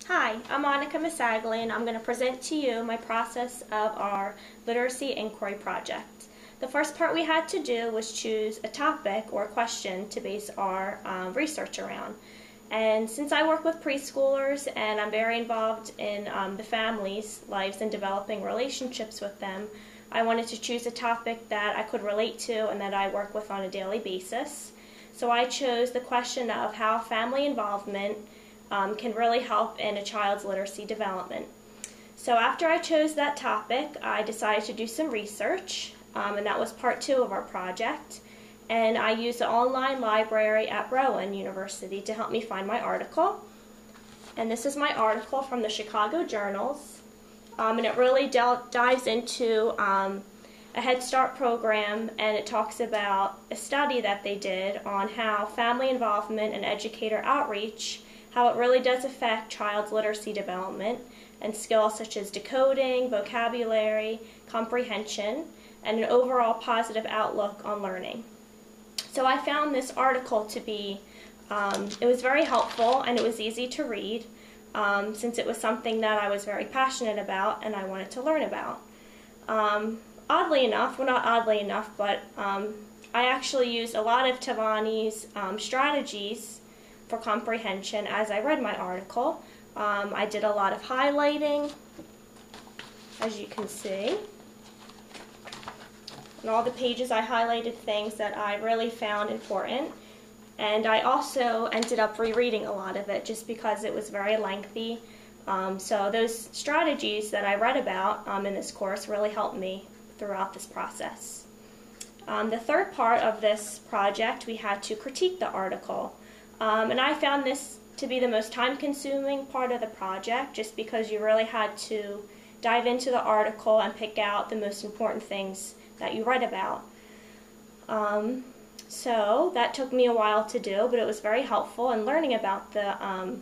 Hi, I'm Monica Masagli, and I'm going to present to you my process of our literacy inquiry project. The first part we had to do was choose a topic or a question to base our research around. And since I work with preschoolers and I'm very involved in the families' lives and developing relationships with them, I wanted to choose a topic that I could relate to and that I work with on a daily basis. So I chose the question of how family involvement can really help in a child's literacy development. So after I chose that topic, I decided to do some research, and that was part 2 of our project. And I used the online library at Rowan University to help me find my article. And this is my article from the Chicago Journals, and it really dives into a Head Start program, and it talks about a study that they did on how family involvement and educator outreach, how it really does affect child's literacy development and skills such as decoding, vocabulary, comprehension, and an overall positive outlook on learning. So I found this article to be, it was very helpful and it was easy to read since it was something that I was very passionate about and I wanted to learn about. Oddly enough, well not oddly enough, but I actually used a lot of Tavani's strategies for comprehension as I read my article. I did a lot of highlighting, as you can see. On all the pages I highlighted things that I really found important, and I also ended up rereading a lot of it just because it was very lengthy. So those strategies that I read about in this course really helped me throughout this process. The third part of this project, we had to critique the article. And I found this to be the most time-consuming part of the project just because you really had to dive into the article and pick out the most important things that you read about. So that took me a while to do, but it was very helpful in learning about the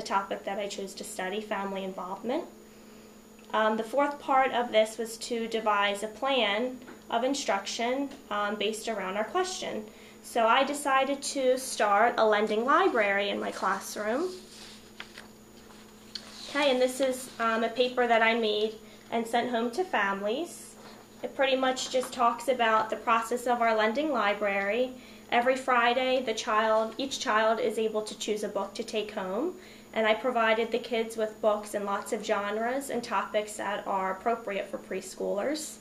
topic that I chose to study, family involvement. The fourth part of this was to devise a plan of instruction based around our question. So I decided to start a lending library in my classroom. Okay, and this is a paper that I made and sent home to families. It pretty much just talks about the process of our lending library. Every Friday, each child is able to choose a book to take home, and I provided the kids with books in lots of genres and topics that are appropriate for preschoolers.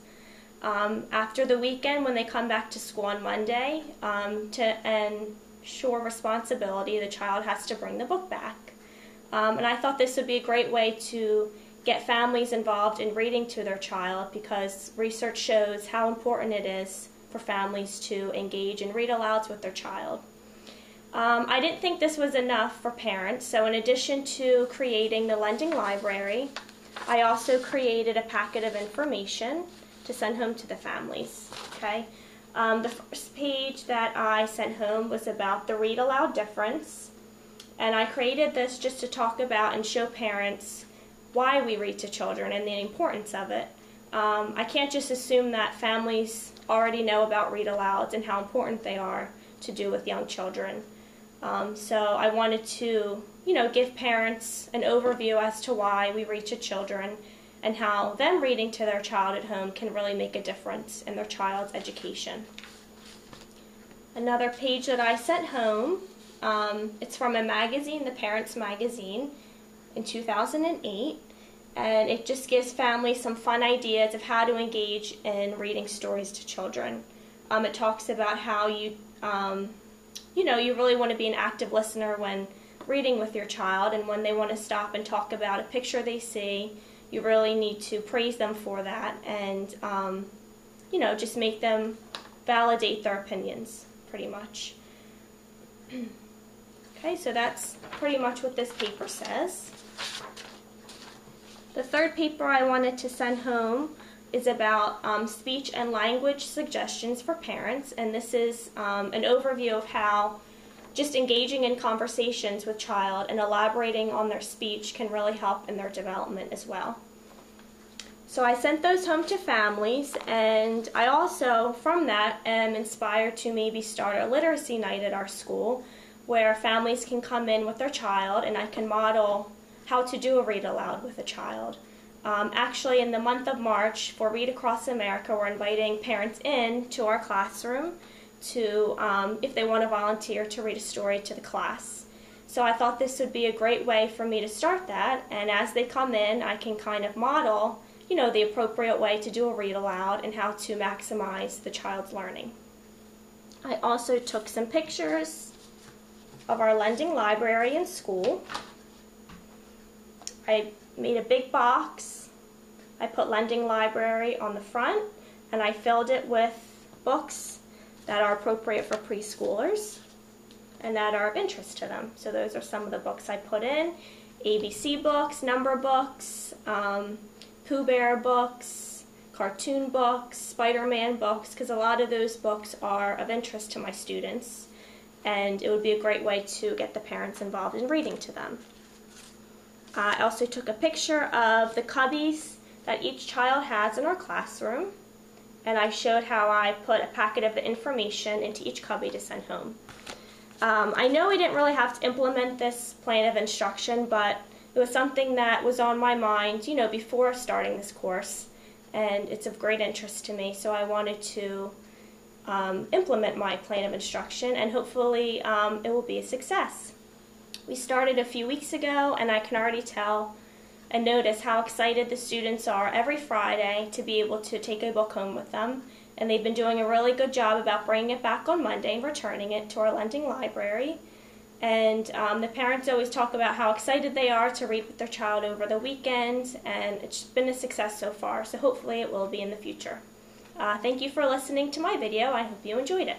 After the weekend, when they come back to school on Monday, to ensure responsibility, the child has to bring the book back. And I thought this would be a great way to get families involved in reading to their child because research shows how important it is for families to engage in read alouds with their child. I didn't think this was enough for parents, so in addition to creating the lending library, I also created a packet of information to send home to the families. Okay, the first page that I sent home was about the read aloud difference, and I created this just to talk about and show parents why we read to children and the importance of it. I can't just assume that families already know about read alouds and how important they are to do with young children. So I wanted to, give parents an overview as to why we read to children and how them reading to their child at home can really make a difference in their child's education. Another page that I sent home, it's from a magazine, the Parents Magazine, in 2008, and it just gives families some fun ideas of how to engage in reading stories to children. It talks about how you really want to be an active listener when reading with your child, and when they want to stop and talk about a picture they see, you really need to praise them for that and, just make them validate their opinions, pretty much. Okay, so that's pretty much what this paper says. The third paper I wanted to send home is about speech and language suggestions for parents, and this is an overview of how just engaging in conversations with child and elaborating on their speech can really help in their development as well. So I sent those home to families, and I also, from that, am inspired to maybe start a literacy night at our school where families can come in with their child and I can model how to do a read aloud with a child. Actually, in the month of March for Read Across America, we're inviting parents in to our classroom to, if they want to volunteer, to read a story to the class. So I thought this would be a great way for me to start that, and as they come in, I can kind of model, the appropriate way to do a read aloud and how to maximize the child's learning. I also took some pictures of our lending library in school. I made a big box. I put lending library on the front, and I filled it with books that are appropriate for preschoolers and that are of interest to them. So those are some of the books I put in. ABC books, number books, Pooh Bear books, cartoon books, Spider-Man books, because a lot of those books are of interest to my students, and it would be a great way to get the parents involved in reading to them. I also took a picture of the cubbies that each child has in our classroom, and I showed how I put a packet of the information into each cubby to send home. I know we didn't really have to implement this plan of instruction, but it was something that was on my mind, before starting this course, and it's of great interest to me, so I wanted to implement my plan of instruction, and hopefully it will be a success. We started a few weeks ago, and I can already tell and notice how excited the students are every Friday to be able to take a book home with them, and they've been doing a really good job about bringing it back on Monday and returning it to our lending library. And the parents always talk about how excited they are to read with their child over the weekend, and it's been a success so far, so hopefully it will be in the future. Thank you for listening to my video. I hope you enjoyed it.